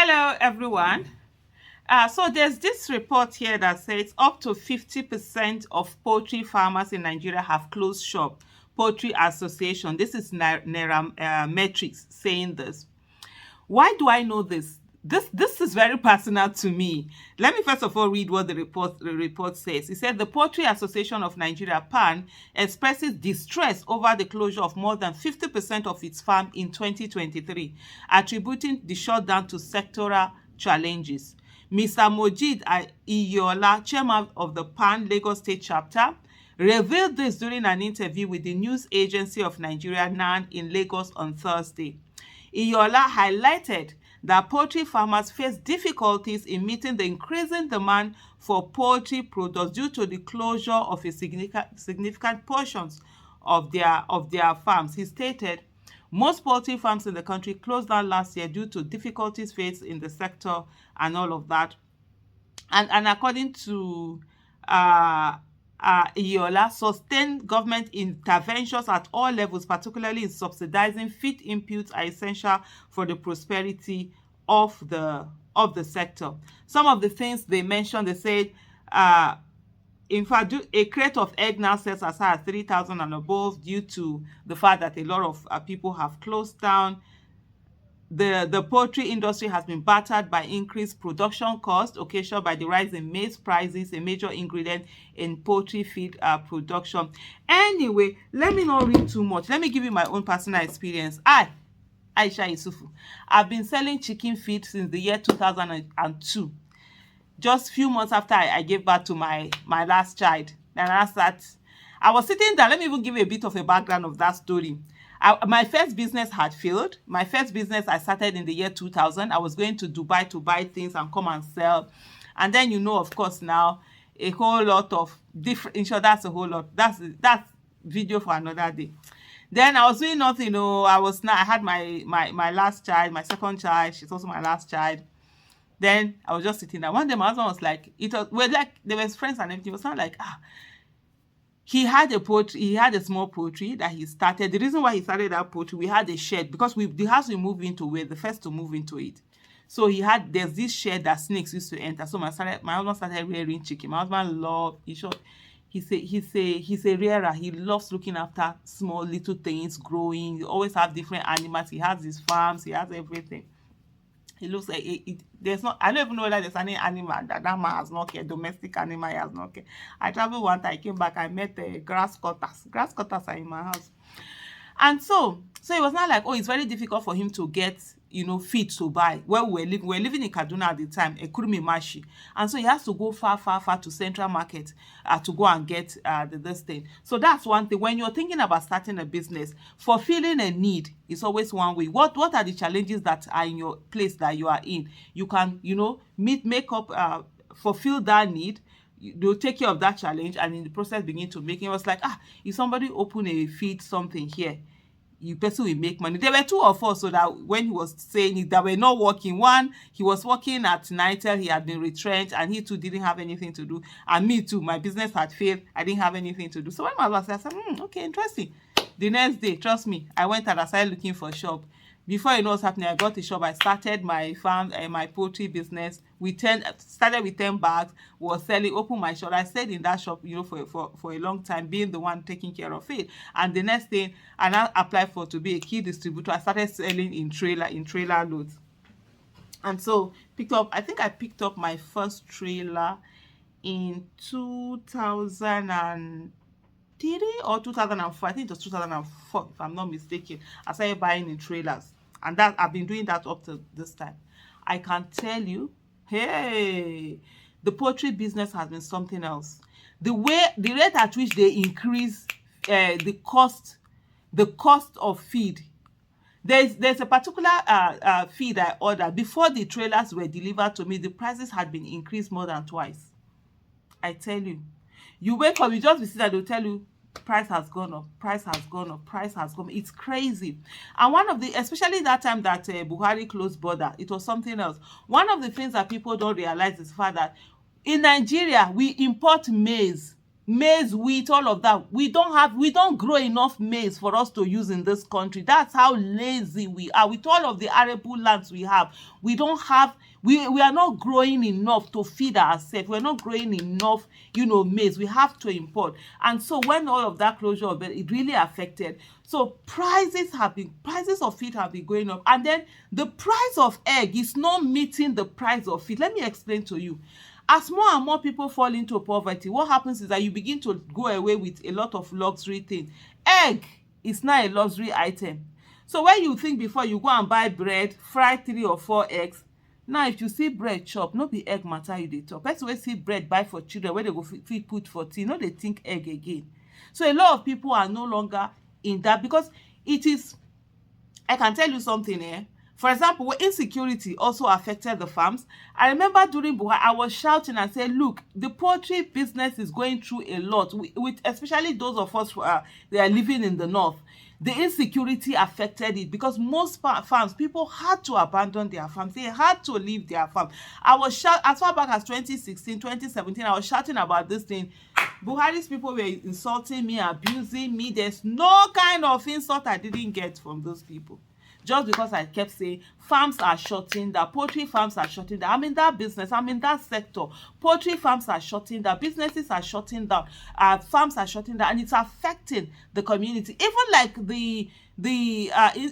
Hello, everyone. So there's this report here that says up to 50% of poultry farmers in Nigeria have closed shop. Poultry Association. This is Nairametrics saying this. Why do I know this? This is very personal to me. Let me first of all read what the report says. It said the Poultry Association of Nigeria (PAN) expresses distress over the closure of more than 50% of its farm in 2023, attributing the shutdown to sectoral challenges. Mr. Mojid Iyola, chairman of the PAN Lagos State chapter, revealed this during an interview with the news agency of Nigeria (NAN) in Lagos on Thursday. Iyola highlighted that poultry farmers face difficulties in meeting the increasing demand for poultry products due to the closure of a significant portions of their farms. He stated, most poultry farms in the country closed down last year due to difficulties faced in the sector and all of that. And according to Iola, sustained government interventions at all levels, particularly in subsidizing feed inputs, are essential for the prosperity of the sector. Some of the things they mentioned, they said, in fact, a crate of egg now sells as high as 3,000 and above due to the fact that a lot of people have closed down. The poultry industry has been battered by increased production costs occasioned by the rise in maize prices, a major ingredient in poultry feed production. Anyway, let me not read too much. Let me give you my own personal experience. Aisha Isufu, I've been selling chicken feed since the year 2002. Just few months after I gave birth to my last child. And I was sitting down. Let me even give you a bit of a background of that story. My first business had failed. My first business I started in the year 2000. I was going to Dubai to buy things and come and sell. And then, of course, now a whole lot of different, that's a whole lot. That's video for another day. Then I was doing nothing. I had my last child, my second child. She's also my last child. Then I was just sitting there. One day my husband was like, there was friends and everything. It was not like, he had a small poultry that he started. The reason why he started that poultry, we had a shed because the house we moved into, we're the first to move into it. So there's this shed that snakes used to enter. So my husband started rearing chicken. My husband loved, he's a rearer. He loves looking after small little things growing. He always have different animals. He has his farms, he has everything. It looks like there's not, I don't even know whether there's any animal that man has not cared, domestic animal he has not cared. I traveled once, I came back, I met grass cutters. Grass cutters are in my house. And so it was not like, it's very difficult for him to get, feed to buy. Where we were living in Kaduna at the time, Ekurumi Mashi. And so he has to go far to Central Market to go and get this thing. So that's one thing. When you're thinking about starting a business, fulfilling a need is always one way. What are the challenges that are in your place that you are in? You can, fulfill that need. They'll take care of that challenge, and in the process begin to make it. Was like, if somebody open a feed something here, you person will make money. There were two of us, so that when he was saying it, that were not working. One, he was working at Nitel, he had been retrenched, and he too didn't have anything to do. And me too, my business had failed, I didn't have anything to do. So when my husband said, I said, okay, interesting. The next day, trust me, I went and I started looking for a shop. Before you know what's happening, I got a shop. I started my farm, my poultry business. Started with 10 bags, was selling, opened my shop. I stayed in that shop, for a long time, being the one taking care of it. And the next thing, I now applied to be a key distributor. I started selling in trailer loads. And so I think I picked up my first trailer in 2003 or 2004. I think it was 2004, if I'm not mistaken. I started buying in trailers, and that I've been doing that up to this time. I can tell you, the poultry business has been something else. The rate at which they increase the cost of feed. There's a particular feed I ordered. Before the trailers were delivered to me, the prices had been increased more than twice. I tell you. You wake up, you just visit and they'll tell you, price has gone up, price has gone up, price has gone up. It's crazy. And especially that time that Buhari closed border, it was something else. One of the things that people don't realize is the fact that in Nigeria, we import maize maize, wheat, all of that. We don't grow enough maize for us to use in this country. That's how lazy we are. With all of the arable lands we have, we don't have we are not growing enough to feed ourselves. We're not growing enough, maize. We have to import. And so when all of that closure of it really affected. So prices of feed have been going up. And then the price of egg is not meeting the price of feed. Let me explain to you. As more and more people fall into poverty, what happens is that you begin to go away with a lot of luxury things. Egg is now a luxury item. So when you think before you go and buy bread, fry 3 or 4 eggs, now if you see bread chop, no be egg matter you dey chop. Person wey see bread buy for children wey dey go fit put for tea, no dey think egg again. So a lot of people are no longer in that, because it is, I can tell you something here. For example, when insecurity also affected the farms. I remember during Buhari, I was shouting and said, look, the poultry business is going through a lot, with especially those of us who are living in the north. The insecurity affected it, because most farms, people had to abandon their farms. They had to leave their farm. I was shouting as far back as 2016, 2017. I was shouting about this thing. Buhari's people were insulting me, abusing me. There's no kind of insult I didn't get from those people. Just because I kept saying farms are shutting down, poultry farms are shutting down. I'm in that business, I'm in that sector. Poultry farms are shutting down, businesses are shutting down, farms are shutting down, and it's affecting the community. Even like the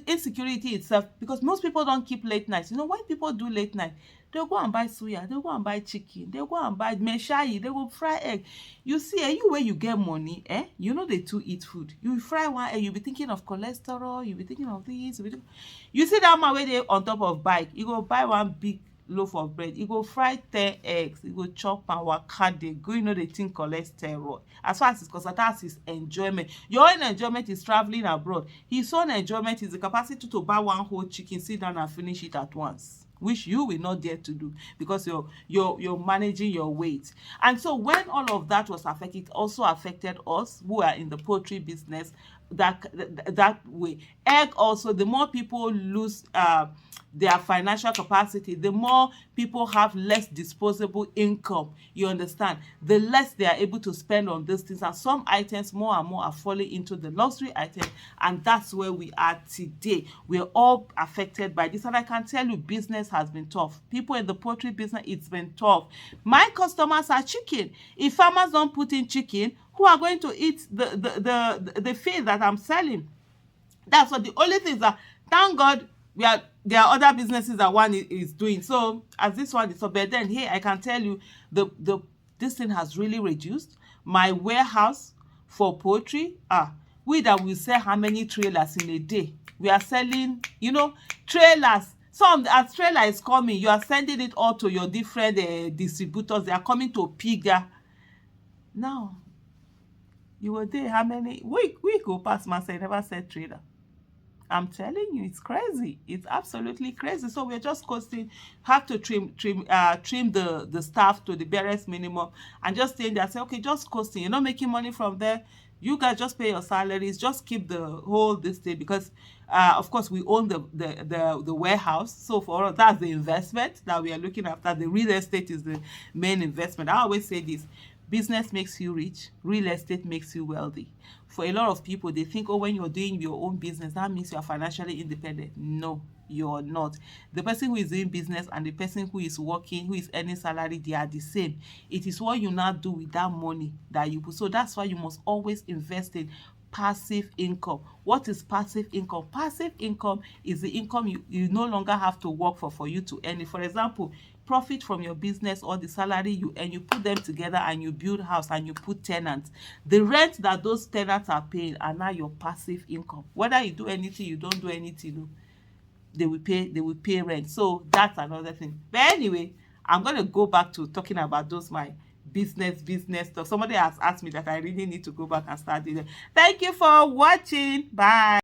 insecurity itself, because most people don't keep late nights. When people do late night, they'll go and buy suya, they'll go and buy chicken, they'll go and buy meshayi, they will fry egg. You see, you where you get money, they too eat food. You fry one egg, you'll be thinking of cholesterol, you'll be thinking of this. You see that man where they on top of bike, you go buy one big loaf of bread, you go fry 10 eggs, you go chop and waka dey go, they think cholesterol. As far as it's concerned, that's his enjoyment. Your own enjoyment is traveling abroad. His own enjoyment is the capacity to buy one whole chicken, sit down and finish it at once, which you will not dare to do, because you're managing your weight. And so when all of that was affected, it also affected us who are in the poultry business that way. Egg also, the more people lose their financial capacity, the more people have less disposable income, you understand, the less they are able to spend on these things. And some items more and more are falling into the luxury item, and that's where we are today. We're all affected by this, and I can tell you business has been tough. People in the poultry business, it's been tough. My customers are chicken. If farmers don't put in chicken, who are going to eat the feed that I'm selling? That's what the only thing is that, thank God, there are other businesses that one is doing. So as this one is so, but then here I can tell you this thing has really reduced. My warehouse for poultry, we that will sell how many trailers in a day? We are selling, trailers. Some as trailer is coming, you are sending it all to your different distributors. They are coming to pick now. You were there how many week go past, man, say never said trailer. I'm telling you, it's crazy. It's absolutely crazy. So we're just costing, have to trim the staff to the barest minimum, and just staying there. Say, okay, just costing. You're not making money from there. You guys just pay your salaries. Just keep the whole this thing, because of course we own the warehouse. So for all that's the investment that we are looking after. The real estate is the main investment. I always say this. Business makes you rich, real estate makes you wealthy. For a lot of people, they think, when you're doing your own business, that means you are financially independent. No, you're not. The person who is doing business and the person who is working, who is earning salary, they are the same. It is what you now do with that money that you put. So that's why you must always invest in passive income. What is passive income? Passive income is the income you no longer have to work for you to earn it. For example, profit from your business or the salary you earn, you put them together and you build house and you put tenants. The rent that those tenants are paying are now your passive income. Whether you do anything, you don't do anything, they will pay rent. So that's another thing. But anyway, I'm going to go back to talking about those my business stuff. Somebody has asked me that I really need to go back and start doing it. Thank you for watching. Bye.